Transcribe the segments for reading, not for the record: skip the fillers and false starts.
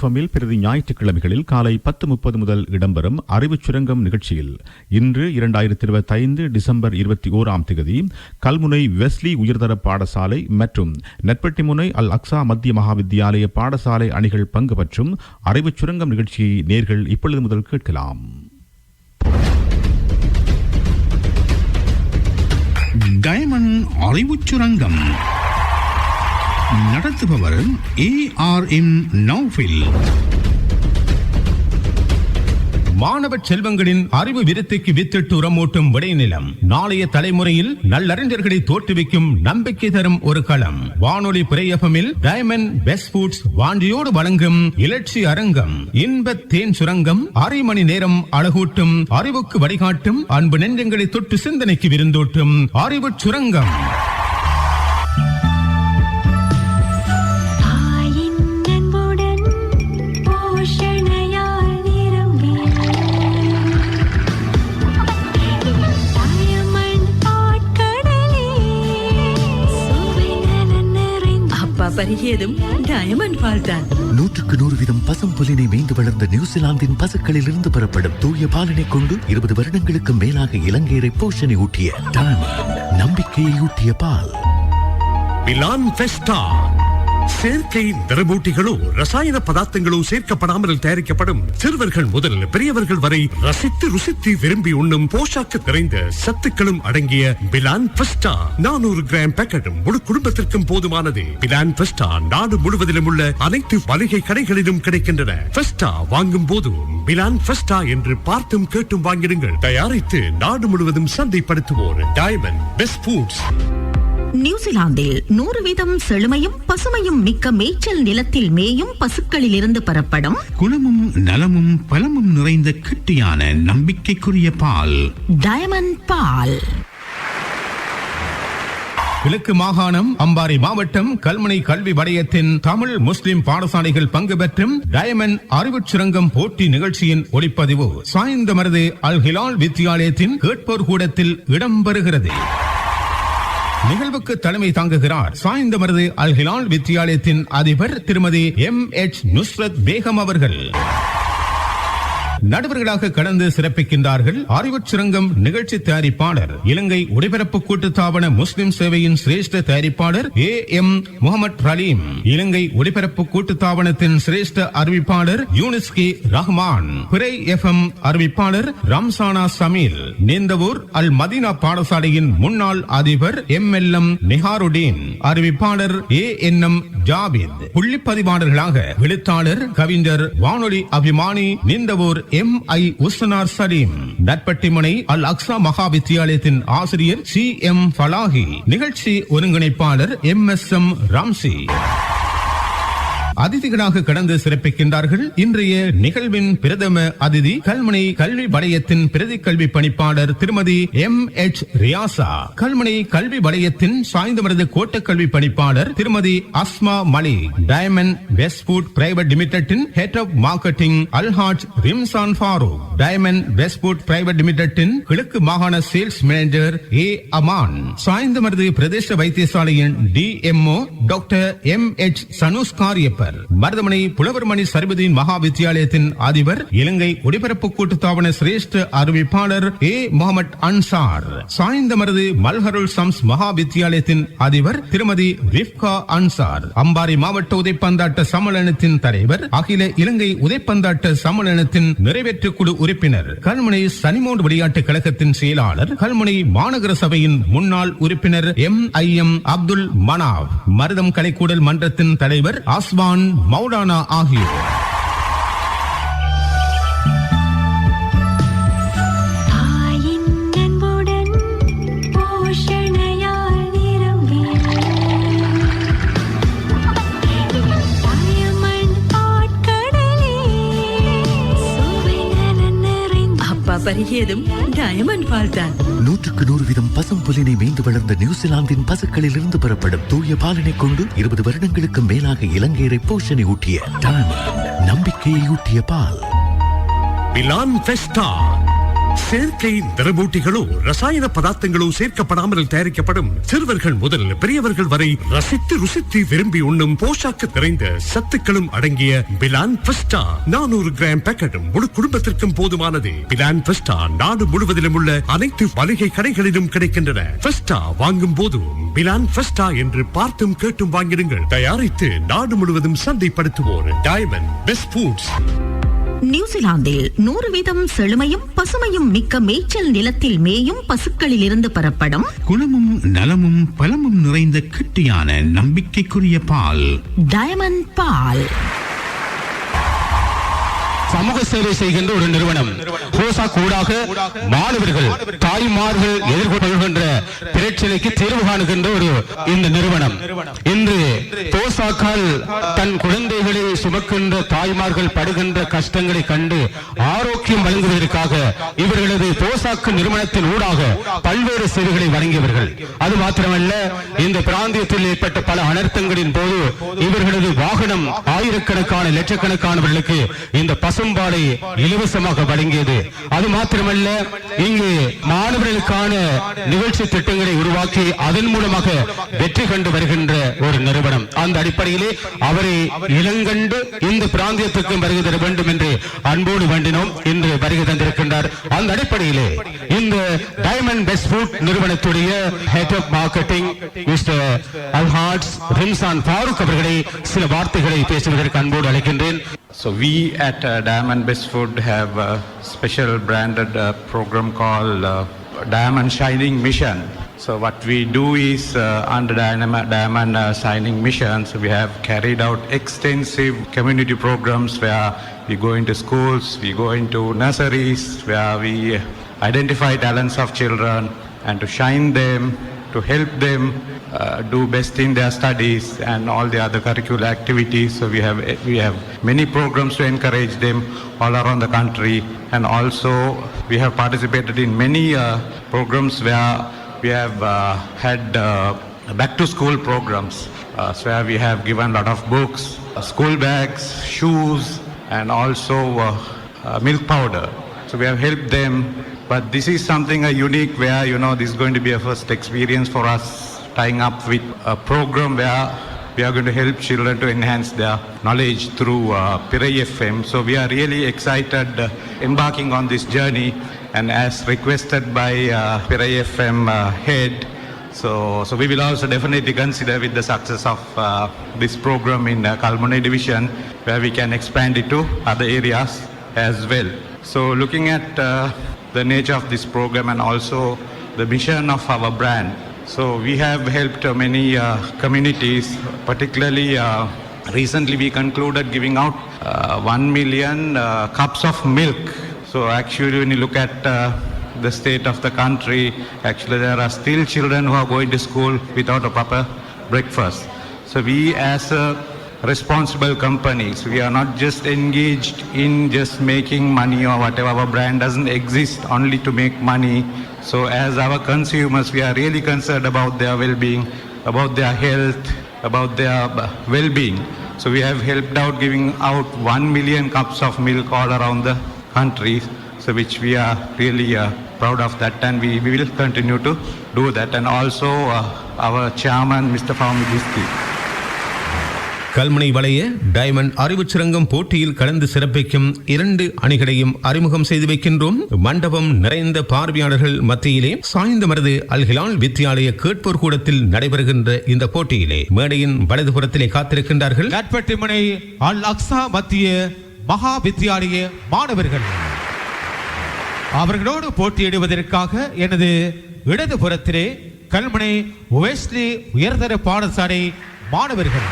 பிரதி ஞாயிற்றுக்கிழமைகளில் காலை 10:30 முதல் இடம்பெறும் அறிவுச் சுரங்கம் நிகழ்ச்சியில் இன்று 2025 டிசம்பர் 21ஆம் தேதி கல்முனை வெஸ்லி உயர்தர பாடசாலை மற்றும் நெற்பட்டிமுனை அல் அக்ஸா மத்திய மகாவித்தியாலய பாடசாலை அணிகள் பங்கு பற்றும் அறிவுச் சுரங்கம் நிகழ்ச்சியை நேர்கள் இப்பொழுது முதல் கேட்கலாம். டயமண்ட் அறிவுச் சுரங்கம் நடத்துபவர் ARM நௌஃபில். மாணவ செல்வங்களின் அறிவு விருத்திக்கு வித்திட்டு உரமூட்டும் விடைநிலம், நாளைய தலைமுறையில் நல்லறிஞர்களை தோற்றுவிக்கும் நம்பிக்கை தரும் ஒரு களம். வானொலி பிரேயபமில் டயமண்ட் பெஸ்ட் ஃபுட்ஸ் வாண்டியோடு வழங்கும் இலட்சி அரங்கம், இன்ப தேன் சுரங்கம், அரை மணி நேரம் அழகூட்டும், அறிவுக்கு வழிகாட்டும், அன்பு நெஞ்சங்களை தொட்டு சிந்தனைக்கு விருந்தோட்டும் அறிவு சுரங்கம். பருகியதும் டயமண்ட் பால் தான். 100% பசும் புலினை மேய்ந்து வளர்ந்த நியூசிலாந்தின் பசுக்களில் இருந்து பெறப்படும் தூய பாலினை கொண்டு 20 வருடங்களுக்கு மேலாக இலங்கையரை போஷணை ஊட்டிய டயமண்ட், நம்பிக்கையை ஊட்டிய பால். மிலான் ஃபெஸ்டா செயற்கை நிறமூட்டிகளோ ரசாயன பதார்த்தங்களோ சேர்க்கப்படாமல் தயாரிக்கப்படும் சிறுவர்கள் முதல் பெரியவர்கள் வரை ரசித்து ருசித்து விரும்பி உண்ணும் போஷாக்கு நிறைந்த சத்துக்களும் அடங்கிய மிலான் ஃபெஸ்டா 400 கிராம் பேக்கெட் முழு குடும்பத்திற்கும் போதுமானது. மிலான் ஃபெஸ்டா நாடு முழுவதிலும் உள்ள அனைத்து மளிகை கடைகளிலும் கிடைக்கின்றன. ஃபெஸ்டா வாங்கும் போது மிலான் ஃபெஸ்டா என்று பார்த்தும் கேட்டும் வாங்கிடுங்கள். தயாரித்து நாடு முழுவதும் சந்தைப்படுத்துவோர் டயமண்ட் பெஸ்ட் ஃபுட்ஸ். நியூசிலாந்தில் 100% செழுமையும் பசுமையும் மிக்க மேய்ச்சல் நிலத்தில் மேயும் பசுக்களில் இருந்து பெறப்படும் குணமும் நலமும் பலமும் நிறைந்த கெட்டியான நம்பிக்கைக்குரிய பால் டயமண்ட் பால். கிழக்கு மாகாணம் அம்பாறை மாவட்டம் கல்முனை கல்வி வலயத்தின் தமிழ் முஸ்லிம் பாடசாலைகள் பங்கு பெற்றும் டயமண்ட் அறிவுச் சுரங்கம் போட்டி நிகழ்ச்சியின் ஒளிப்பதிவு சாய்ந்தமருது அல் ஹிலால் வித்தியாலயத்தின் கேட்போர் கூடத்தில் இடம்பெறுகிறது. நிகழ்வுக்கு தலைமை தாங்குகிறார் சாய்ந்தமருது அல் ஹிலால் வித்தியாலயத்தின் அதிபர் திருமதி MH நுஸ்ரத் பேகம் அவர்கள். நடுவர்களாக கடந்து சிறப்பிக்கின்றார்கள் அறிவுச் சுரங்கம் நிகழ்ச்சி தயாரிப்பாளர், இலங்கை ஒளிபரப்பு கூட்டுத்தாபன முஸ்லிம் சேவையின் சிரேஷ்ட தயாரிப்பாளர் AM முகமது ரலீம், இலங்கை ஒளிபரப்பு கூட்டுத்தாபனத்தின் சிரேஷ்ட அறிவிப்பாளர் யூனிஸ் கே ரஹ்மான், பிறை FM அறிவிப்பாளர் ரம்சானா சமீல், நீந்தவூர் அல் மதீனா பாடசாலையின் முன்னாள் அதிபர் MLM நிஹாருடீன், அறிவிப்பாளர் ANM ஜாபித், புள்ளிப்பதிவாளர்களாக எழுத்தாளர் கவிஞர் வானொலி அபிமானி நீந்தவூர் MI உஸ்னார் சலீம், நட்பட்டிமுனை அல் அக்ஸா மகா வித்தியாலயத்தின் ஆசிரியர் CM ஃபலாஹி, நிகழ்ச்சி ஒருங்கிணைப்பாளர் MSM ராம்சி. அதிதிகளாக கடந்து சிறப்பிக்கின்றார்கள் இன்றைய நிகழ்வின் பிரதம அதிதி கல்முனை கல்வி வலயத்தின் பிரதி கல்வி பணிப்பாளர் திருமதி MH ரியாசா, கல்முனை கல்வி வலயத்தின் சாய்ந்தமருது கோட்ட கல்வி பணிப்பாளர் திருமதி Asma Malik, diamond best food private லிமிடெட்டின் head of marketing Alhaj Rimzan Farook, diamond best food private லிமிடெட்டின் கிழக்கு மாகாண sales manager A Aman, Sainthamaruthu பிரதேச வைத்தியசாலையின் DMO doctor MH Sanuskariyappar, Maruthamunai Pulavarmani Sarvadeen Maha வித்தியாலயத்தின் அதிபர், இலங்கை ஒளிபரப்பு கூட்டுத்தாபன சிரேஷ்ட அறிவிப்பாளர் A முகமது அன்சார், சாய்ந்தமருது மல்ஹருல் சம்ஸ் மகா வித்தியாலயத்தின் அதிபர் திருமதி ரிஃப்கா அன்சார், அம்பாறை மாவட்ட உதைப்பந்தாட்ட சம்மேளனத்தின் தலைவர், அகில இலங்கை உதைப்பந்தாட்ட சம்மேளனத்தின் நிறைவேற்று குழு உறுப்பினர், கல்முனை சனிமோன் விளையாட்டு கழகத்தின் செயலாளர், கல்முனை மாநகர சபையின் முன்னாள் உறுப்பினர் MIM அப்துல் மனாப், மருதம் கலைக்கூடல் மன்றத்தின் தலைவர் ஆஸ்வான் மௌலானா ஆகியோர். பருகியதும் டயமண்ட் பால் தான். 100% பசும் புலினை மேய்ந்து வளர்ந்த நியூசிலாந்தின் பசுக்களில் இருந்து பெறப்படும் தூய பாலினை கொண்டு 20 வருடங்களுக்கு மேலாக இலங்கையரை போஷணை ஊட்டிய டயமண்ட், நம்பிக்கையை ஊட்டிய பால். மிலான் ஃபெஸ்டா செயற்கை நிறமூட்டிகளோ ரசாயன பதார்த்தங்களோ சேர்க்கப்படாமல் தயாரிக்கப்படும் சிறுவர்கள் முதல் பெரியவர்கள் வரை ரசித்து ருசித்து விரும்பி உண்ணும் போஷாக்கு நிறைந்த சத்துக்களும் அடங்கிய பிலான் ஃபெஸ்டா 400 கிராம் பேக்கெட் முழு குடும்பத்திற்கும் போதுமானது. பிலான் ஃபெஸ்டா நாடு முழுவதிலும் உள்ள அனைத்து மளிகை கடைகளிலும் கிடைக்கின்றன. ஃபெஸ்டா வாங்கும் போது பிலான் ஃபெஸ்டா என்று பார்த்தும் கேட்டும் வாங்கிடுங்கள். தயாரித்து நாடு முழுவதும் சந்தைப்படுத்துவோர் டைமண்ட் பெஸ்ட் ஃபுட்ஸ். நியூசிலாந்தில் 100% செழுமையும் பசுமையும் மிக்க மேய்ச்சல் நிலத்தில் மேயும் பசுக்களிலிருந்து பெறப்படும் குணமும் நலமும் பலமும் நிறைந்த கெட்டியான நம்பிக்கைக்குரிய பால் டயமண்ட் பால். சமூக சேவை செய்கின்ற ஒரு நிறுவனம். ஹோசா கூடாக மாணவர்கள் தாய்மார்கள் எதிர்கொள்கின்ற பிரச்சனைக்கு தீர்வு காணுகின்ற ஒரு இந்த நிறுவனம். இன்று போசாக்கால் தன் குழந்தைகளை சுமக்கின்ற தாய்மார்கள் படுகின்ற கஷ்டங்களை கண்டு ஆரோக்கியம் வழங்குவதற்காக இவர்களது போசாக்கு நிறுவனத்தின் ஊடாக பல்வேறு சேவைகளை வழங்கியவர்கள். அது மாத்திரமல்ல, இந்த பிராந்தியத்தில் ஏற்பட்ட பல அனர்த்தங்களின் போது இவர்களது வாகனம் ஆயிரக்கணக்கான லட்சக்கணக்கானவர்களுக்கு இந்த பசும்பாலை இலவசமாக வழங்கியது. அது மாத்திரமல்ல, இங்கு மாணவர்களுக்கான நிகழ்ச்சி திட்டங்களை உருவாக்கி அதன் மூலமாக வெற்றி கண்டு வருகின்ற ஒரு நிறுவனம். அந்த அடிப்படையிலே அவரை இளங்கண்டு இந்த பிராந்தியத்திற்கும் வருகை தர வேண்டும் என்று அன்போடு வேண்டினோம். இன்று வருகை தந்திருக்கின்றார். அந்த அடிப்படையிலே இந்த டைமண்ட் பெஸ்ட் ஃபுட் நிறுவனத்துடைய head of marketing mister Alhaj Rimzan Farook அவர்களை சில வார்த்தைகளை பேசுவதற்கு அன்போடு அழைக்கின்றேன். So we at Diamond Best Food have a special branded program called Diamond Shining Mission. So what we do is under Diamond Shining Mission, so we have carried out extensive community programs where we go into schools, we go into nurseries, where we identify talents of children and to shine them, to help them do best in their studies and all the other curricular activities. So we have many programs to encourage them all around the country, and also we have participated in many programs where we have had back to school programs, so where we have given a lot of books, school bags, shoes, and also milk powder. So we have helped them, but this is something unique where this is going to be a first experience for us, tying up with a program where we are going to help children to enhance their knowledge through Pirai FM. So we are really excited embarking on this journey, and as requested by Pirai FM head, so we will also definitely consider with the success of this program in Kalmune division, where we can expand it to other areas as well. So looking at the nature of this program and also the mission of our brand, so we have helped many communities, particularly recently we concluded giving out 1 million cups of milk. So actually when you look at the state of the country, actually there are still children who are going to school without a proper breakfast. So we as a responsible company, so we are not just engaged in just making money or whatever. Our brand doesn't exist only to make money. So as our consumers, we are really concerned about their well-being, about their health, about their well-being. So we have helped out giving out 1 million cups of milk all around the country, so which we are really proud of that, and we will continue to do that. And also our chairman, Mr. Fahmi Diski. Kalmunai வளைய diamond அறிவுச்சிறங்கம் போட்டியில் கலந்து சிறப்பிக்கும் 2 அணிகளையும் அறிமுகம் செய்து வைக்கின்றோம். மண்டபம் நிறைந்த பார்வையாளர்கள் மத்தியிலே சாய்ந்தமருது அல் ஹிலால் வித்தியாலய கேட்போர் கூடத்தில் நடைபெறுகின்ற இந்த போட்டியிலே மேடையின் வலதுபுறத்திலே காத்திருக்கின்றார்கள் நட்பட்டிமனை அல் அக்ஸா மத்திய மகா வித்தியாலய மாணவர்கள். அவர்களோடு போட்டியிடுவதற்காக எனது இடதுபுறத்திலே கல்முனை வெஸ்லி உயர்தர பாடசாலை மாணவர்கள்.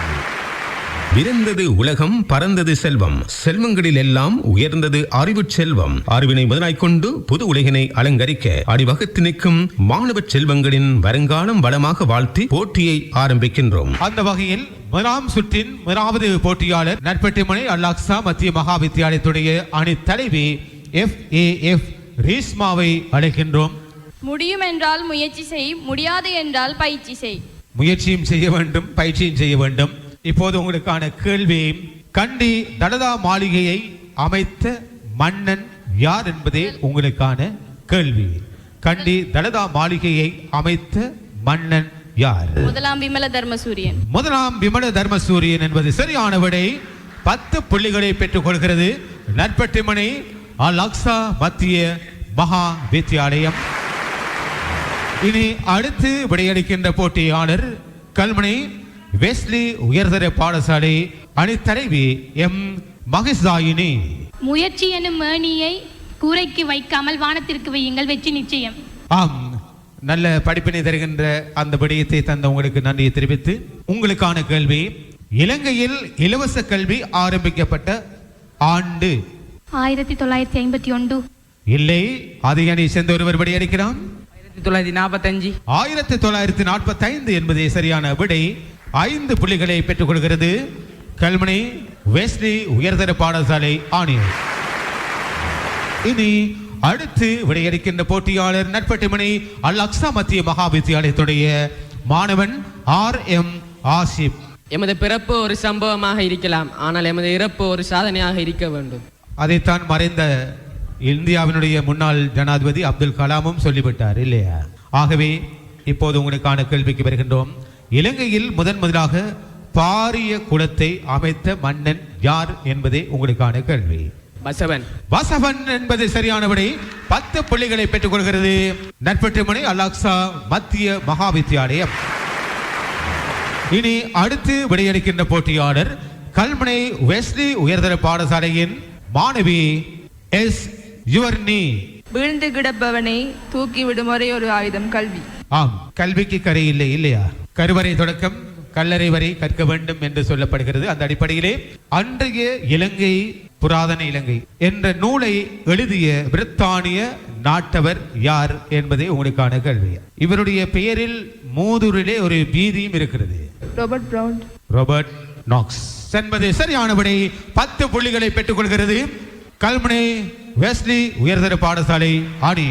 விருந்தது உலகம், பறந்தது செல்வம், செல்வங்களில் எல்லாம் உயர்ந்தது அறிவு செல்வம். அறிவினை முதலாய் கொண்டு புது உலகினை அலங்கரிக்க அடிவகுத்து நிற்கும் மாணவ செல்வங்களின் வருங்காலம் வளமாக வாழ்த்தி போட்டியை ஆரம்பிக்கின்றோம். அந்த வகையில் முதலாம் சுற்றின் முதலாவது போட்டியாளர் நட்பட்டிமனை அல் அக்ஸா மத்திய மகா வித்தியாலயத்துடைய அணி தலைவி FAF ரீஸ்மாவை அழைக்கின்றோம். முடியும் என்றால் முயற்சி செய், முடியாது என்றால் பயிற்சி செய். முயற்சியும் செய்ய வேண்டும், பயிற்சியும் செய்ய வேண்டும். இப்போது உங்களுக்கான கேள்வி, கண்டி தலதா மாளிகையை அமைத்த மன்னன் யார் என்பதே உங்களுக்கான கேள்வி. கண்டி தலதா மாளிகையை அமைத்த மன்னன் யார்? முதலாம் விமல தர்மசூரியன். முதலாம் விமல தர்மசூரியன் என்பது சரியான விடை. 10 புள்ளிகளை பெற்றுக் கொள்கிறது நட்பட்டிமனை அல் அக்ஸா மத்திய மகா வித்தியாலயம். இனி அடுத்து விடையளிக்கின்ற போட்டியாளர் கல்முனை வெஸ்லி உயர்தர பாடசாலை அணித்தலைவி எம் மகேஷாயினி. முயற்சி எனும் மேனியை கூரைக்கு வைக்காமல் வானத்திற்கு வையுங்கள், வெற்றி நிச்சயம். ஆம், நல்ல படிப்பினை தருகின்ற அந்த விடயத்தை தந்த உங்களுக்கு நன்றியை தெரிவித்து உங்களுக்கான கேள்வி. இலங்கையில் இலவச கல்வி ஆரம்பிக்கப்பட்ட ஆண்டு? 1951. இல்லை, அதை அணி சேர்ந்த ஒருவர் விடையளிக்கிறான். 1945. 1945 என்பதே சரியான விடை. 5 புள்ளிகளை பெற்றுக் கொள்கிறது கல்முனை வெஸ்லி உயர்தர பாடசாலை ஆணையர். இனி அடுத்து விடையளிக்கின்ற போட்டியாளர் நட்பட்டிமனை அல் அக்ஸா மத்திய மகா வித்தியாலயத்துடைய மாணவன் RM ஆசிப். எமது பிறப்பு ஒரு சம்பவமாக இருக்கலாம், ஆனால் எமது இறப்பு ஒரு சாதனையாக இருக்க வேண்டும். அதைத்தான் மறைந்த இந்தியாவினுடைய முன்னாள் ஜனாதிபதி அப்துல் கலாமும் சொல்லிவிட்டார் இல்லையா? ஆகவே இப்போது உங்களுக்கான கேள்விக்கு வருகின்றோம். இலங்கையில் முதலாக பாரிய குளத்தை அமைத்த மன்னன் யார் என்பதே உங்களுக்கான கேள்வி. பசவன். பசவன் என்பது சரியான விடை. 10 புள்ளிகளை பெற்றுக் கொள்கிறது நட்பட்டிமனை அல் அக்ஸா மத்திய மகா வித்தியாலயம். இனி அடுத்து விடையளிக்கின்ற போட்டியாளர் கல்முனை வெஸ்லி உயர்தர பாடசாலையின் மாணவி எஸ் யுவர்னி. வீழ்ந்து கிடப்பவனை தூக்கிவிடும் ஒரே ஒரு ஆயுதம் கல்வி. ஆம், கல்விக்கு கரை இல்லை இல்லையா? கருவறை தொடக்கம் கல்லறை வரை கற்க வேண்டும் என்று சொல்லப்படுகிறது. அந்த அடிப்படையிலே அன்றைய இலங்கை புராதன இலங்கை என்ற நூலை எழுதிய பிரித்தானிய நாட்டவர் யார் என்பதே உங்களுக்கான கேள்வி. இவருடைய பெயரில் மூதூரிலே ஒரு வீதியும் இருக்கிறது. Robert brown. ராபர்ட் நாக்ஸ் என்பது சரியான விடை. 10 புள்ளிகளை பெற்றுக் கொள்கிறது கல்முனை வெஸ்லி உயர்தர பாடசாலை ஆணி.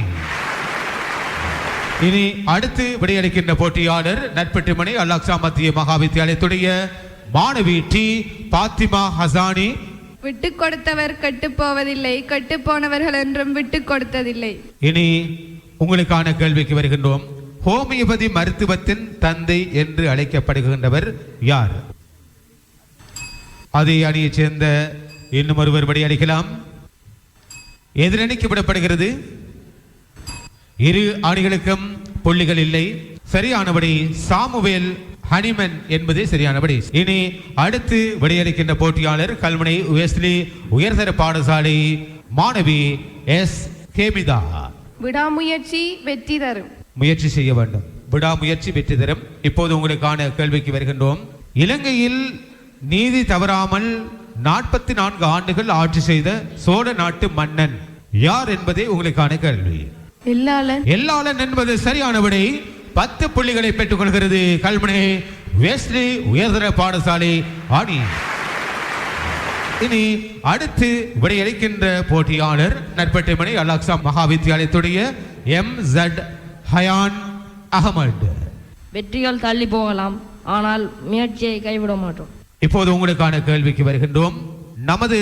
இனி அடுத்து விடையளிக்கின்ற போட்டியாளர் நட்பட்டிமனை அல் அக்ஸா மத்திய மகா வித்தியாலயத்துடைய மாணவி டி பாத்திமா ஹசானி. விட்டு கொடுத்தவர் கெட்டு போவதில்லை, கெட்டு போனவர்கள் என்றும் விட்டு கொடுத்ததில்லை. இனி உங்களுக்கான கேள்விக்கு வருகின்றோம். ஹோமியோபதி மருத்துவத்தின் தந்தை என்று அழைக்கப்படுகின்றவர் யார்? அதே அணியைச் சேர்ந்த இன்னும் ஒருவர் விடையளிக்கலாம். எதிரணிக்கு விடப்படுகிறது. இரு அணிகளுக்கும் புள்ளிகள் இல்லை. சரியானபடி சாமுவேல் ஹனிமன் என்பதே சரியானபடி. இனி அடுத்து விடையளிக்கின்ற போட்டியாளர் கல்முனை வெஸ்லி உயர்தர பாடசாலை மாணவி எஸ் கேமிதா. விடாமுயற்சி வெற்றி தரும். முயற்சி செய்ய வேண்டும், விடாமுயற்சி வெற்றி தரும். இப்போது உங்களுக்கான கேள்விக்கு வருகின்றோம். இலங்கையில் நீதி தவறாமல் 44 ஆண்டுகள் ஆட்சி செய்த சோழ நாட்டு மன்னன் யார் என்பதே உங்களுக்கான கேள்வி. எல்லாளன் என்பது சரியான விடை. 10 புள்ளிகளை பெற்றுக் கொள்கிறது கல்முனை வெஸ்லி உயர்தர பாடசாலை ஆணி. இனி அடுத்து விடையளிக்கின்ற போட்டியாளர் நட்பட்டிமனை அல் அக்ஸா மகா வித்தியாலயத்துடைய MZ ஹயான் அகமது. வெற்றிகள் தள்ளி போகலாம், ஆனால் முயற்சியை கைவிட மாட்டோம். இப்போது உங்களுக்கான கேள்விக்கு வருகின்றோம். நமது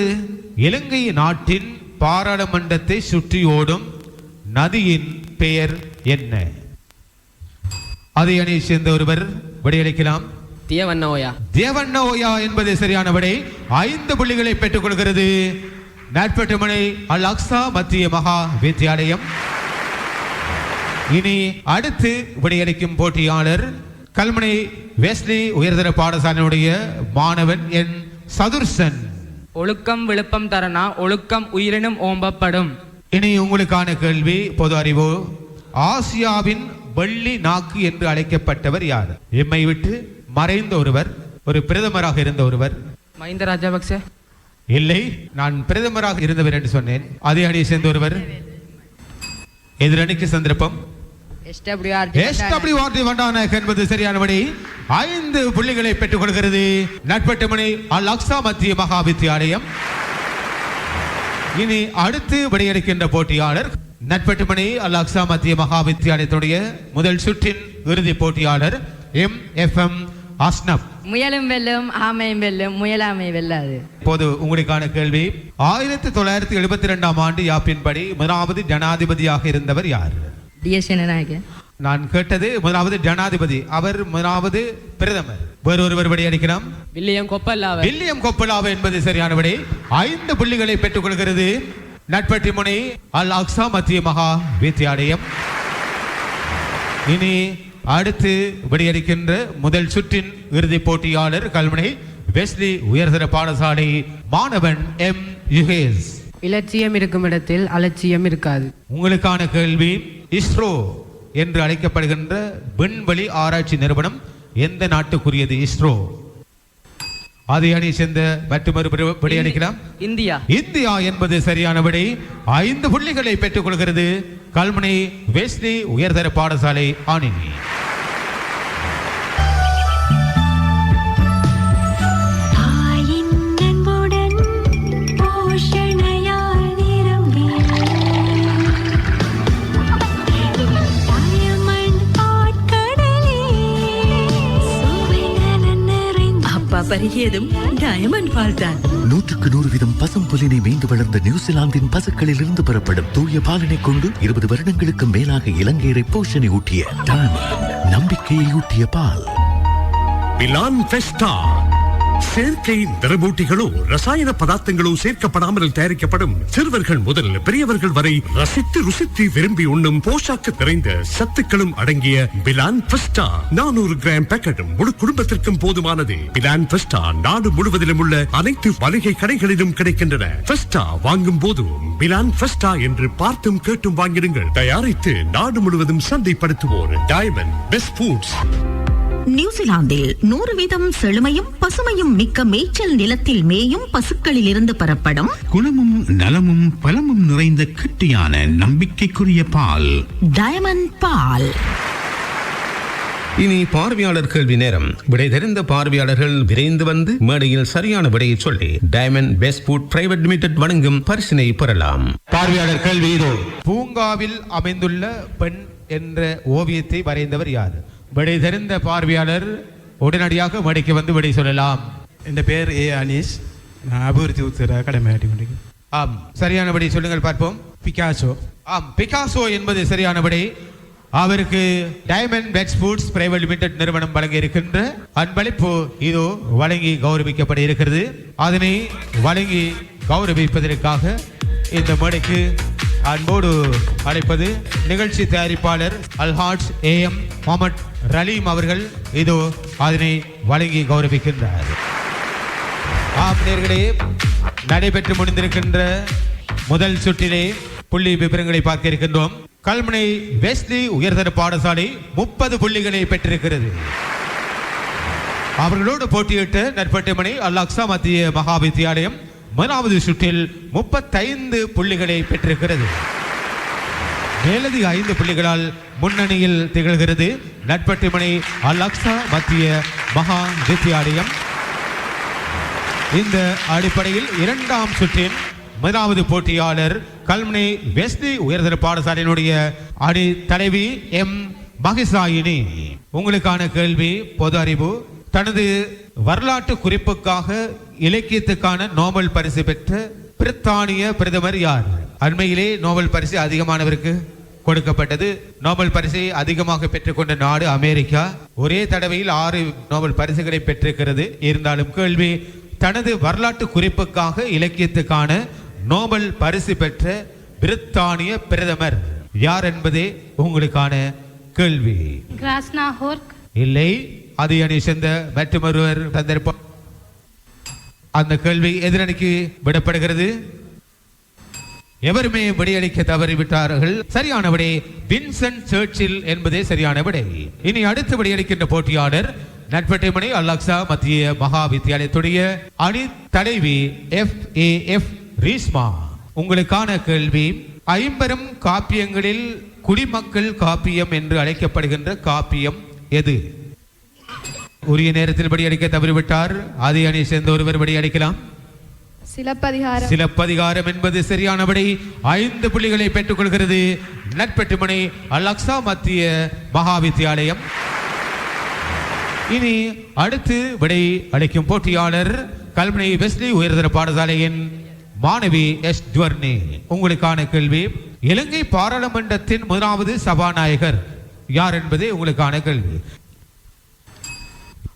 இலங்கை நாட்டின் பாராளுமன்றத்தை சுற்றி ஓடும் நதியின் பெயர் என்ன? அதை அணியை சேர்ந்த ஒருவர் விடையளிக்கலாம். தேவண்ணோயா. தேவண்ணோயா என்பது சரியான விடை. 5 புள்ளிகளை பெற்றுக் கொள்கிறது நட்பட்டிமனை அல் அக்ஸா மத்திய மகா வித்தியாலயம். இனி அடுத்து விடையளிக்கும் போட்டியாளர் கல்முனை வெஸ்லி உயர்தர பாடசாலையுடைய மாணவன் என் சதுர்சன். ஒழுக்கம் விழுப்பம் தரனா, ஒழுக்கம் உயிரினும் ஓம்பப்படும். இனி உங்களுக்கான கேள்வி பொது அறிவு. ஆசியாவின் வெள்ளி நாக்கு என்று அழைக்கப்பட்டவர் யார்? எம்மை விட்டு மறைந்த ஒருவர், ஒரு பிரதமராக இருந்த ஒருவர். மஹிந்த ராஜபக்ச. இல்லை, நான் பிரதமராக இருந்தவர் என்று சொன்னேன். அதே அணியை சேர்ந்த ஒருவர். எதிரணிக்கு சந்தர்ப்பம். SWRT வண்டாநாயக் என்பது சரியான விடை. 5 புள்ளிகளை பெற்றுக் கொள்கிறது நட்பட்டிமனை அல் அக்ஸா மத்திய மகா வித்தியாலயம். இனி அடுத்து விடையளிக்கின்ற போட்டியாளர் நட்பட்டிமனை அல் அக்ஸா மத்திய மகா வித்தியாலயத்துடைய முதல் சுற்றின் இறுதி போட்டியாளர் MFM அஸ்னப். முயலும் வெல்லும் ஆமையும் வெல்லும் முயலாமை வெல்லாது. இப்போது உங்களுக்கான கேள்வி 1972ஆம் ஆண்டு யாப்பின்படி முதலாவது ஜனாதிபதியாக இருந்தவர் யார்? டிஎஸ்நாயகன். நான் கேட்டது முதலாவது ஜனாதிபதி, அவர் முதலாவது பிரதமர். வேறொருவர் விடை அளிக்கலாம். வில்லியம் கொப்பல்லாவை. வில்லியம் கொப்பல்லாவை என்பது சரியான விடை. 5 புள்ளிகளை பெற்றுக் கொள்கிறது நட்பட்டி முனை அல் அக்ஸா மத்திய மகா வித்தியாலயம். இனி அடுத்து விடையளிக்கின்ற முதல் சுற்றின் இறுதிப் போட்டியாளர் கல்முனை வெஸ்லி உயர்தர பாடசாலை மாணவன் எம் யுகேஷ். இலட்சியம் இருக்கும் இடத்தில் அலட்சியம் இருக்காது. உங்களுக்கான கேள்வி, இஸ்ரோ என்று அழைக்கப்படுகின்ற விண்வெளி ஆராய்ச்சி நிறுவனம் எந்த நாட்டுக்குரியது? இஸ்ரோ. அதை அணி சேர்ந்த மற்றொரு விடையளிக்கலாம். இந்தியா. இந்தியா என்பது சரியான விடை. 5 புள்ளிகளை பெற்றுக் கொள்கிறது கல்முனை வெஸ்லி உயர்தர பாடசாலை அணி. பருகியதும் டயமண்ட் பால் தான். 100% பசும் புலினை மேய்ந்து வளர்ந்த நியூசிலாந்தின் பசுக்களில் இருந்து பெறப்படும் தூய பாலினை கொண்டு 20 வருடங்களுக்கு மேலாக இலங்கையரை போஷணை ஊட்டிய டயமண்ட், நம்பிக்கையை ஊட்டிய பால். மிலான் ஃபெஸ்டா செயற்கை நிறமூட்டிகளோ ரசாயன பதார்த்தங்களோ சேர்க்கப்படாமல் தயாரிக்கப்படும் சிறுவர்கள் முதல் பெரியவர்கள் வரை ரசித்து ருசித்து விரும்பி உண்ணும் போஷாக்கு நிறைந்த சத்துக்களும் அடங்கிய மிலான் ஃபெஸ்டா 400 கிராம் பேக்கெட் முழு குடும்பத்திற்கும் போதுமானது. மிலான் ஃபெஸ்டா நாடு முழுவதிலும் உள்ள அனைத்து மளிகை கடைகளிலும் கிடைக்கின்றன. ஃபெஸ்டா வாங்கும் போது மிலான் ஃபெஸ்டா என்று பார்த்தும் கேட்டும் வாங்கிடுங்கள். தயாரித்து நாடு முழுவதும் சந்தைப்படுத்துவோர் டயமண்ட் பெஸ்ட் ஃபுட்ஸ். நியூசிலாந்தில் 100% செழுமையும் பசுமையும் மிக்க மேய்ச்சல் நிலத்தில் மேயும் பசுக்களில் இருந்து பெறப்படும் குணமும் நலமும் பலமும் நிறைந்த கெட்டியான நம்பிக்கைக்குரிய பால் டயமண்ட் பால். இனி பார்வையாளர் கேள்வி நேரம். விடை தெரிந்த பார்வையாளர்கள் விரைந்து வந்து மேடையில் சரியான விடையை சொல்லி diamond best food private limited வழங்கும் பரிசினை பெறலாம். பார்வையாளர் கேள்வி இதோ. பூங்காவில் அமைந்துள்ள பெண் என்ற ஓவியத்தை வரைந்தவர் யார்? விடை தெரிந்த பார்வையாளர் உடனடியாக மேடைக்கு வந்து விடை சொல்லலாம். என் பேர் ஏ அனீஷ், நான் அபிவிருத்தி உத்தர கடமையாட்டி கொண்டிருக்கேன். ஆம், சரியான விடை சொல்லுங்கள் பார்ப்போம். பிகாசோ. ஆம், பிகாசோ என்பது சரியான விடை. அவருக்கு diamond best foods private limited நிறுவனம் வழங்கி இருக்கின்ற அன்பளிப்பு இதோ வழங்கி கௌரவிக்கப்பட இருக்கிறது. அதனை வழங்கி கௌரவிப்பதற்காக இந்த மேடைக்கு அன்போடு அழைப்பது நிகழ்ச்சி தயாரிப்பாளர் அல்ஹாட்ஸ் AM முகமது ரலீம் அவர்கள். இதோ அதனை வழங்கி கௌரவிக்கின்றார். ஆம் நேயர்களே, நடைபெற்று முடிந்திருக்கின்ற முதல் சுற்றிலே புள்ளி விவரங்களை பார்க்க இருக்கின்றோம். கல்முனை வெஸ்லி உயர்தர பாடசாலை 30 புள்ளிகளை பெற்றிருக்கிறது. அவர்களோடு போட்டியிட்ட நற்பட்டிமனை அல் அக்ஸா மத்திய மகா வித்தியாலயம் முதலாவது சுற்றில் 35 புள்ளிகளை பெற்றிருக்கிறது. மேலதிக 5 புள்ளிகளால் முன்னணியில் திகழ்கிறது நட்பட்டிமனை அல் அக்ஸா மத்திய மகா வித்தியாலயம். இந்த அடிப்படையில் 2ஆம் சுற்றின் முதலாவது போட்டியாளர் கல்முனை வெஸ்லி உயர்தர பாடசாலையினுடைய அணி தலைவி எம் மகிசாயினி. உங்களுக்கான கேள்வி பொது அறிவு. தனது வரலாற்று குறிப்புக்காக இலக்கியத்துக்கான நோபல் பரிசு பெற்ற பிரித்தானிய பிரதமர் யார்? அண்மையிலே நோபல் பரிசு அதிகமானவருக்கு கொடுக்கப்பட்டது. நோபல் பரிசை அதிகமாக பெற்றுக்கொண்ட நாடு அமெரிக்கா. ஒரே தடவையில் 6 நோபல் பரிசுகளை பெற்றிருக்கிறது. இருந்தாலும் கேள்வி, தனது வரலாற்று குறிப்புக்காக இலக்கியத்துக்கான நோபல் பரிசு பெற்ற பிரித்தானிய பிரதமர் யார் என்பதே உங்களுக்கான கேள்வி. கிராஸ்னா ஹோர்க். இல்லை, அது அணி சேர்ந்த மற்றொருவர் தந்திருப்பார். அந்த கேள்வி எதிரணிக்கு விடப்படுகிறது. எவருமே விடையளிக்க தவறிவிட்டார்கள். சரியான விடை வின்சென்ட் சர்ச்சில் என்பதே சரியான விடை. இனி அடுத்து விடையளிக்கின்ற போட்டியாளர் நட்பட்டிமனை அல் அக்ஸா மத்திய மகா வித்தியாலயத்துடைய அணி தலைவி FAF ரீஸ்மா. உங்களுக்கான கேள்வி, 50 காப்பியங்களில் குடிமக்கள் காப்பியம் என்று அழைக்கப்படுகின்ற காப்பியம் எது? உரிய நேரத்தில் விடையளிக்க தவறிவிட்டார். அதே அணி சேர்ந்த ஒருவர் விடையளிக்கலாம். சிலப்பதிகாரம். சிலப்பதிகாரம் என்பது சரியான விடை. 5 புள்ளிகளை பெற்றுக் கொள்கிறது நட்பட்டிமனை அல் அக்ஸா மத்திய மகா வித்தியாலயம். இனி அடுத்து விடை அளிக்கும் போட்டியாளர் கல்முனை வெஸ்லி உயர்தர பாடசாலையின் மாணவி எஸ் ஜுவர்னி. உங்களுக்கான கேள்வி, இலங்கை பாராளுமன்றத்தின் முதலாவது சபாநாயகர் யார் என்பது உங்களுக்கான கேள்வி.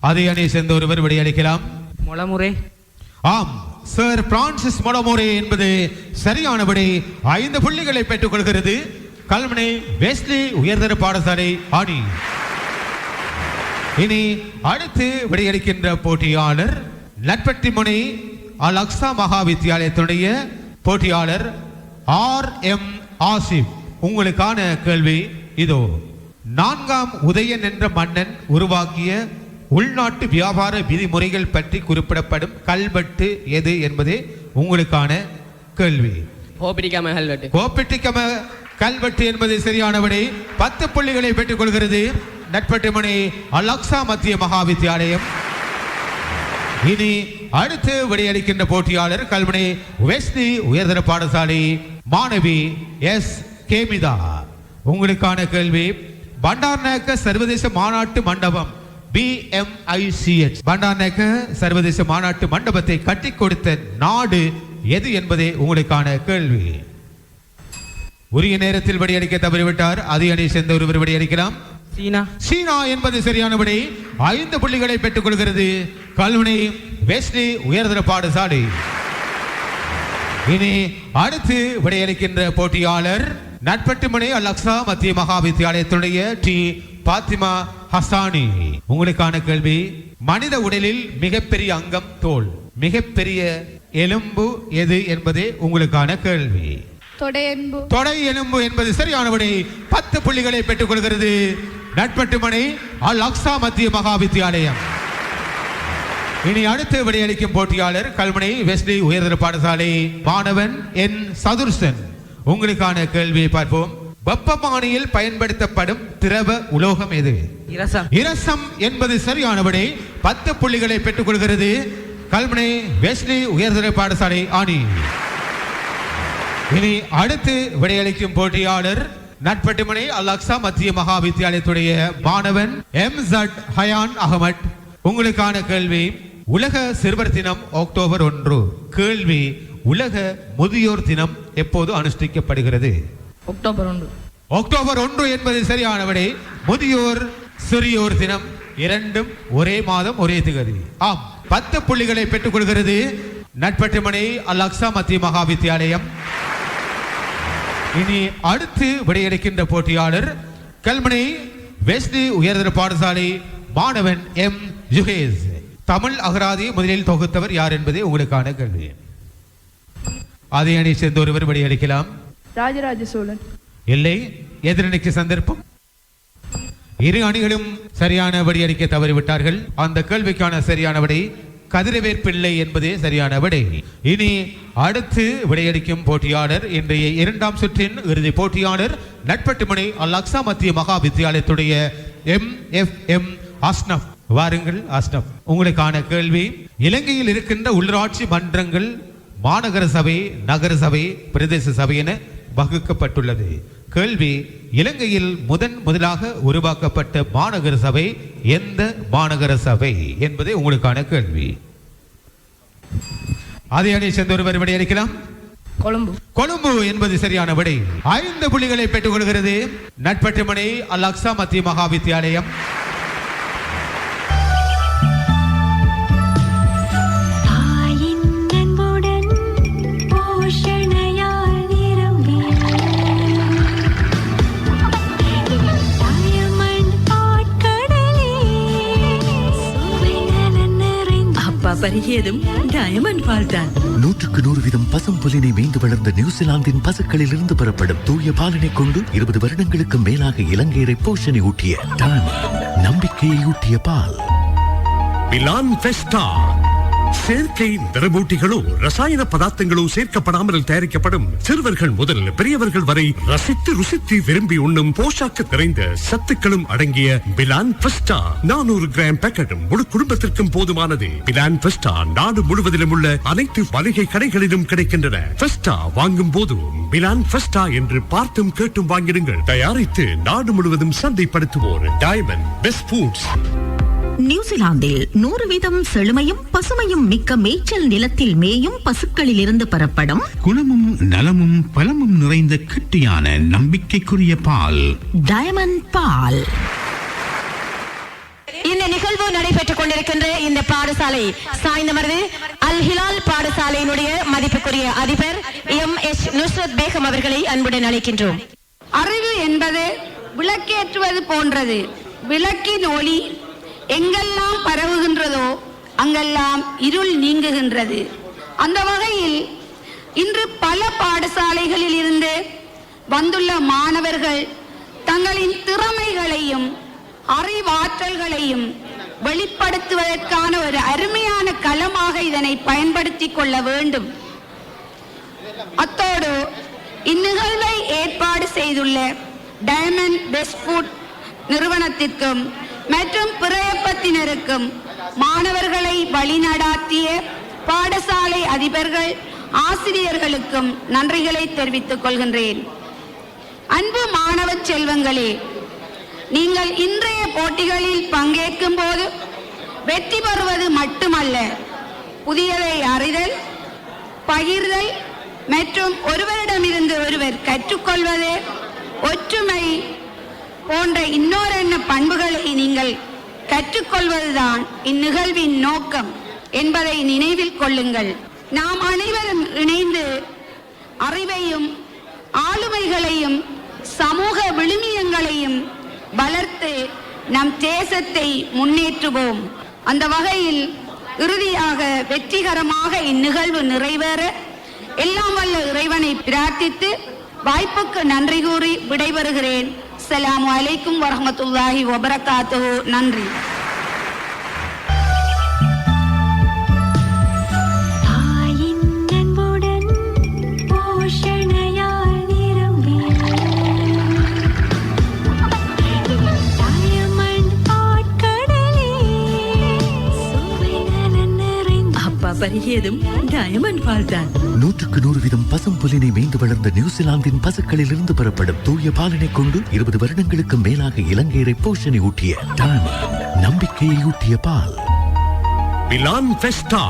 அதே அணியை சேர்ந்த ஒருவர் விடை அளிக்கலாம். மொளமுறை. ஆம், சர் பிரான்சிஸ் மொளமுறை என்பது சரியான விடை. 5 புள்ளிகளை பெற்றுக் கொள்கிறது கல்முனை வெஸ்லி உயர்தர பாடசாலை அணி. இனி அடுத்து விடையளிக்கின்ற போட்டியாளர் நட்பட்டிமுனை அல் அக்ஸா மகா வித்தியாலயத்துடைய போட்டியாளர் ஆர்.எம். ஆசிப். உங்களுக்கான கேள்வி இதோ. 4ஆம் உதயன் என்ற மன்னன் உருவாக்கிய உள்நாட்டு வியாபார விதிமுறைகள் பற்றி குறிப்பிடப்படும் கல்வெட்டு எது என்பதே உங்களுக்கான கேள்வி. கோப்பிட்டிகம கல்வெட்டு. கோப்பிட்டிகம கல்வெட்டு என்பது சரியான விடை. 10 புள்ளிகளை பெற்றுக் கொள்கிறது நட்பட்டிமுனை அல் அக்ஸா மத்திய மகா வித்தியாலயம். இனி அடுத்து விடையளிக்கின்ற போட்டியாளர் கல்முனை வெஸ்லி உயர்தர பாடசாலை மாணவி எஸ் கேமிதா. உங்களுக்கான கேள்வி, பண்டார்நாயக்க சர்வதேச மாநாட்டு மண்டபம் BMICH பண்டார்நாயக்க சர்வதேச மாநாட்டு மண்டபத்தை கட்டி கொடுத்த நாடு எது என்பதே உங்களுக்கான கேள்வி. உரிய நேரத்தில் விடையளிக்க தவறிவிட்டார். அதே அணியை சேர்ந்த ஒருவர் விடையளிக்கலாம். சீனா. சீனா என்பது சரியான விடை. 5 புள்ளிகளை பெற்றுக் கொள்கிறது கல்முனை வெஸ்லி உயர்தர பாடசாலை. இனி அடுத்து விடையளிக்கின்ற போட்டியாளர் நட்பட்டிமுனை அல் அக்ஸா மத்திய மகா வித்தியாலயத்துடைய டி பாத்திமா ஹசானி. உங்களுக்கான கேள்வி, மனித உடலில் மிகப்பெரிய அங்கம் தோல். மிகப்பெரிய எலும்பு எது என்பதே உங்களுக்கான கேள்வி. தொடை எலும்பு என்பது சரியான விடை. 10 புள்ளிகளை பெற்றுக் கொள்கிறது நட்பட்டிமுனை அல் அக்ஸா மத்திய மகா வித்தியாலயம். இனி அடுத்து விடையளிக்கும் போட்டியாளர் கல்முனை வெஸ்லி உயர்தர பாடசாலை மாணவன் என் சதுர்சன். உங்களுக்கான கேள்வியை பார்ப்போம். வெப்பமானியில் பயன்படுத்தப்படும் திரவ உலோகம் எது? இரசம். இரசம் என்பது சரியான விடை. 10 புள்ளிகளை பெற்றுக் கொள்கிறது கல்முனை வெஸ்லி உயர்தர பாடசாலை அணி. இனி அடுத்து விடையளிக்கும் போட்டியாளர் நட்பட்டிமுனை அல் அக்ஸா மத்திய மகா வித்தியாலயத்துடைய மாணவன் எம்சட் ஹயான் அகமட். உங்களுக்கான கேள்வி, உலக சிறுவர் தினம் அக்டோபர் 1. கேள்வி, உலக முதியோர் தினம் எப்போது அனுஷ்டிக்கப்படுகிறது? அக்டோபர் 1. அக்டோபர் 1 என்பது சரியான விடை. முதியோர் சிறியோர் தினம் இரண்டும் ஒரே மாதம் ஒரே திகதி. ஆம், 10 புள்ளிகளை பெற்றுக் கொள்கிறது நட்பட்டிமுனை அல் அக்ஸா மத்திய மகா வித்தியாலயம். இனி அடுத்து விடையளிக்கின்ற போட்டியாளர் கல்முனை வெஸ்லி உயர்தர பாடசாலை மாணவன் எம் ஜுஹேஸ். தமிழ் அகராதி முதலில் தொகுத்தவர் யார் என்பதே உங்களுக்கான கேள்வி. அதே அணியை சேர்ந்த ஒருவர் விடையளிக்கலாம். ராஜராஜ சோழன். இல்லை, எதிரணிக்கு சந்தர்ப்பம். இரு அணிகளும் சரியான விடையளிக்க தவறிவிட்டார்கள். அந்த கேள்விக்கான சரியான விடை கதிரவேற்பிள்ளை என்பதே சரியான விடை. இனி அடுத்து விடையளிக்கும் போட்டியாளர் இன்றைய 2ஆம் சுற்றின் இறுதி போட்டியாளர் நட்பட்டிமுனை அல் அக்ஸா மத்திய மகா வித்தியாலயத்துடைய MFM அஸ்னப். வாருங்கள் அஸ்னப். உங்களுக்கான கேள்வி, இலங்கையில் இருக்கின்ற உள்ளாட்சி மன்றங்கள் மாநகர சபை, நகர சபை, பிரதேச சபை என வகுக்கப்பட்டுள்ளது. கேள்வி, இலங்கையில் முதலாக உருவாக்கப்பட்ட மாநகர சபை எந்த மாநகர சபை என்பதே உங்களுக்கான கேள்வி. அதே அணியை சேர்ந்த ஒருவர் விடையளிக்கலாம். கொழும்பு. கொழும்பு என்பது சரியான விடை. 5 புள்ளிகளை பெற்றுக் கொள்கிறது நட்பட்டிமுனை அல் அக்ஸா மத்திய மகா வித்தியாலயம். பரிகேதும் டயமண்ட் பால் தான். 100% பசும் புலினை மேய்ந்து வளர்ந்த நியூசிலாந்தின் பசுக்களில் இருந்து பெறப்படும் தூய பாலினை கொண்டு 20 வருடங்களுக்கு மேலாக இலங்கையரை போஷணை ஊட்டிய டயமண்ட், நம்பிக்கையை ஊட்டிய பால். மிலான் ஃபெஸ்டா செயற்கை நிறமூட்டிகளோ ரசாயன பதார்த்தங்களோ சேர்க்கப்படாமல் தயாரிக்கப்படும் சிறுவர்கள் முதல் பெரியவர்கள் வரை ரசித்து ருசித்து விரும்பி உண்ணும் போஷாக்கு நிறைந்த சத்துக்களும் அடங்கிய மிலான் ஃபெஸ்டா 400 கிராம் பேக்கெட் முழு குடும்பத்திற்கும் போதுமானது. மிலான் ஃபெஸ்டா நாடு முழுவதிலும் உள்ள அனைத்து மளிகை கடைகளிலும் கிடைக்கின்றன. ஃபெஸ்டா வாங்கும் போது மிலான் ஃபெஸ்டா என்று பார்த்தும் கேட்டும் வாங்கிடுங்கள். தயாரித்து நாடு முழுவதும் சந்தைப்படுத்துவோர் டயமண்ட் பெஸ்ட் ஃபுட்ஸ். நியூசிலாந்தில் 100% செழுமையும் பசுமையும் மிக்க மேய்ச்சல் நிலத்தில் மேயும் பசுக்களில் இருந்து பெறப்படும் குணமும் நலமும் பலமும் நிறைந்த கெட்டியான நம்பிக்கைக்குரிய பால் டயமண்ட் பால். இந்த நிகழ்வு நடைபெற்றுக் கொண்டிருக்கின்ற இந்த பாடசாலை சாய்ந்தமருது அல் ஹிலால் பாடசாலையினுடைய மதிப்புக்குரிய அதிபர் M.H. நுஸ்ரத் பேகம் அவர்களை அன்புடன் அழைக்கின்றோம். அறிவு என்பது விளக்கேற்றுவது போன்றது. விளக்கின் ஒளி எங்கெல்லாம் பரவுகின்றதோ அங்கெல்லாம் இருள் நீங்குகின்றது. அந்த வகையில் இன்று பல பாடசாலைகளில் இருந்து வந்துள்ள மாணவர்கள் தங்களின் திறமைகளையும் அறிவாற்றல்களையும் வெளிப்படுத்துவதற்கான ஒரு அருமையான களமாக இதனை பயன்படுத்திக் கொள்ள வேண்டும். அத்தோடு இந்நிகழ்வை ஏற்பாடு செய்துள்ள டயமண்ட் பெஸ்ட் ஃபுட் நிறுவனத்திற்கும் மற்றும் பிரயப்பத்தினருக்கும் மாணவர்களை வழிநடாத்திய பாடசாலை அதிபர்கள் ஆசிரியர்களுக்கும் நன்றிகளை தெரிவித்துக் கொள்கின்றேன். அன்பு மாணவ செல்வங்களே, நீங்கள் இன்றைய போட்டிகளில் பங்கேற்கும் போது வெற்றி பெறுவது மட்டுமல்ல, புதியதை அறிதல், பகிர்தல் மற்றும் ஒருவரிடமிருந்து ஒருவர் கற்றுக்கொள்வது, ஒற்றுமை போன்ற இன்னொரு பண்புகளை நீங்கள் கற்றுக்கொள்வதுதான் இந்நிகழ்வின் நோக்கம் என்பதை நினைவில் கொள்ளுங்கள். நாம் அனைவரும் இணைந்து அறிவையும் ஆளுமைகளையும் சமூக விழுமியங்களையும் வளர்த்து நம் தேசத்தை முன்னேற்றுவோம். அந்த வகையில் இறுதியாக வெற்றிகரமாக இந்நிகழ்வு நிறைவேற எல்லாம் வல்ல இறைவனை பிரார்த்தித்து வாய்ப்புக்கு நன்றி கூறி விடைபெறுகிறேன். அஸ்ஸலாமு அலைக்கும் வரஹ்மத்துல்லாஹி வபரகாத்துஹு. நன்றி. பரியதும் டயமண்ட் பால் தான். 100% பசும் புலினை மேய்ந்து வளர்ந்த நியூசிலாந்தின் பசுக்களில் இருந்து பெறப்படும் தூய பாலினை கொண்டு 20 வருடங்களுக்கு மேலாக இலங்கையரை போஷணை ஊட்டிய டயமண்ட் நம்பிக்கையை ஊட்டிய பால். மிலான் ஃபெஸ்டா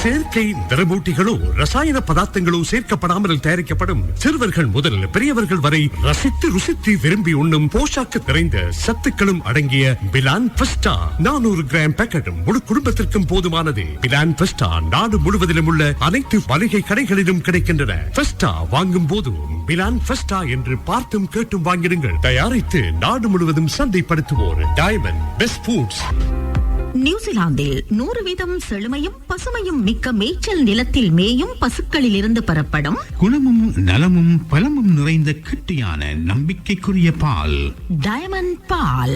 செயற்கை நிறமூட்டிகளோ ரசாயன பதார்த்தங்களோ சேர்க்கப்படாமல் தயாரிக்கப்படும் சிறுவர்கள் முதல் பெரியவர்கள் வரை ரசித்து ருசித்து விரும்பி உண்ணும் போஷாக்கு நிறைந்த சத்துக்களும் அடங்கிய மிலான் ஃபெஸ்டா 400 கிராம் பேக்கெட் முழு குடும்பத்திற்கும் போதுமானது. மிலான் ஃபெஸ்டா நாடு முழுவதிலும் உள்ள அனைத்து மளிகை கடைகளிலும் கிடைக்கின்றன. ஃபெஸ்டா வாங்கும் போது மிலான் ஃபெஸ்டா என்று பார்த்தும் கேட்டும் வாங்கிடுங்கள். தயாரித்து நாடு முழுவதும் சந்தைப்படுத்துவோர் டயமண்ட் பெஸ்ட் ஃபுட்ஸ். நியூசிலாந்தில் 100% செழுமையும் பசுமையும் மிக்க மேய்ச்சல் நிலத்தில் மேயும் பசுக்களில் இருந்து பெறப்படும் குணமும் நலமும் பலமும் நிறைந்த கெட்டியான நம்பிக்கைக்குரிய பால் டயமண்ட் பால்.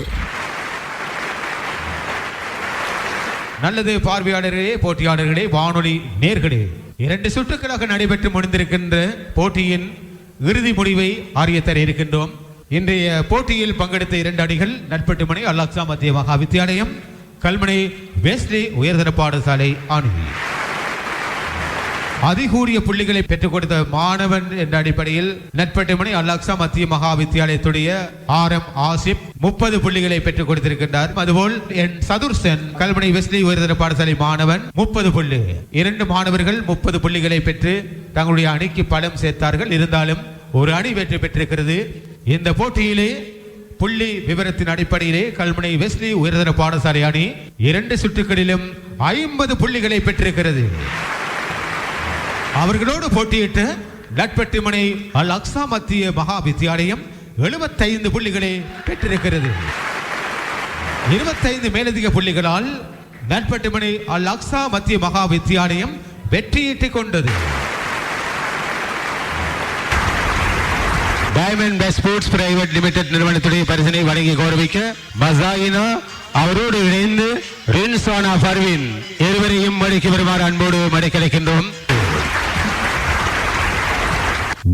நல்லது பார்வையாளர்களே, போட்டியாளர்களே, வானொலி நேர்களே, 2 சுற்றுகளாக நடைபெற்று முடிந்திருக்கின்ற போட்டியின் இறுதி முடிவை அறியத்தர இருக்கின்றோம். இன்றைய போட்டியில் பங்கெடுத்த 2 அணிகள் நட்பட்டுமனை அல் அக்ஸா மத்திய மகா வித்தியாலயம், கல்முனை வெஸ்லி உயர்தர பாடசாலை அணி. அதிகூடிய புள்ளிகளை பெற்றுக் கொடுத்த மாணவன் என்ற அடிப்படையில் நட்பட்டுமனை அல் அக்ஸா மத்திய மகா வித்தியாலயத்துடைய RM ஆசிப் 30 புள்ளிகளை பெற்றுக் கொடுத்திருக்கின்றார். அதுபோல் என் சதுர்சன் கல்முனை வெஸ்லி உயர்தர பாடசாலை மாணவன் 30 புள்ளி. 2 மாணவர்கள் 30 புள்ளிகளை பெற்று தங்களுடைய அணிக்கு பலம் சேர்த்தார்கள். இருந்தாலும் ஒரு அணி வெற்றி பெற்றிருக்கிறது. இந்த போட்டியிலே புள்ளி விவரத்தின் அடிப்படையிலே கல்முனை வெஸ்லி உயர்தர பாடசாலை அணி 2 சுற்றுகளிலும் 50 புள்ளிகளை பெற்றிருக்கிறது. அவர்களோடு போட்டியிட்டு நட்பட்டுமனை அல் அக்ஸா மத்திய மகா வித்தியாலயம் 75 புள்ளிகளை பெற்றிருக்கிறது. 25 மேலதிக புள்ளிகளால் நட்பட்டுமனை அல் அக்ஸா மத்திய மகா வித்தியாலயம் வெற்றியீட்டிக் கொண்டது. Diamond best foods private limited நிறுவனத்துடைய பரிசினை வழங்கி கௌரவிக்க மசாயினா அவரோடு இணைந்து ரின்சானா ஃபர்வின் இருவரையும் மடக்கி வருமாறு அன்போடு மடக்கலைக்கின்றோம்.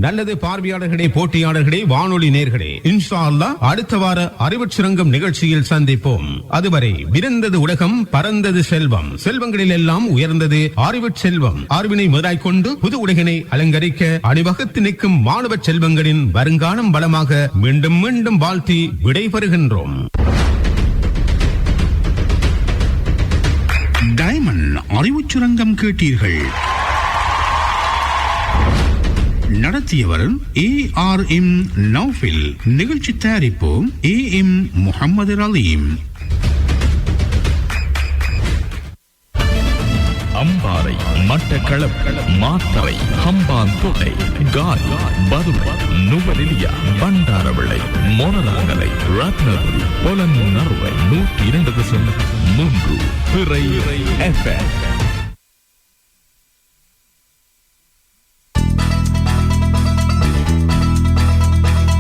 நல்லது பார்வையாளர்களே, போட்டியாளர்களே, வானொலி நேர்களே, இன்ஷா அல்லாஹ் அடுத்த வார அறிவுச் சுரங்கம் நிகழ்ச்சியில் சந்திப்போம். அதுவரை விருந்தது உலகம், பறந்தது செல்வம், செல்வங்களில் எல்லாம் உயர்ந்தது அறிவுச் செல்வம். அறிவினை முதலாய் கொண்டு புது உலகினை அலங்கரிக்க அணிவகுத்து நிற்கும் மாணவ செல்வங்களின் வருங்காலம் வளமாக மீண்டும் மீண்டும் வாழ்த்தி விடைபெறுகின்றோம். அறிவுச் சுரங்கம் கேட்டீர்கள். நடத்தியவர் ARM நௌஃபில். நிகழ்ச்சி தயாரிப்பு AM முஹம்மது ரலீம். அம்பாறை, மட்டக்களப்பு, மாத்தறை, ஹம்பாந்தோட்டை, காய், பதுளை, நுவரெலியா, பண்டாரவிளை, மொனராங்கலை, ரத்னபுரி, பொலன்னறுவை 102.3 பிறை FM.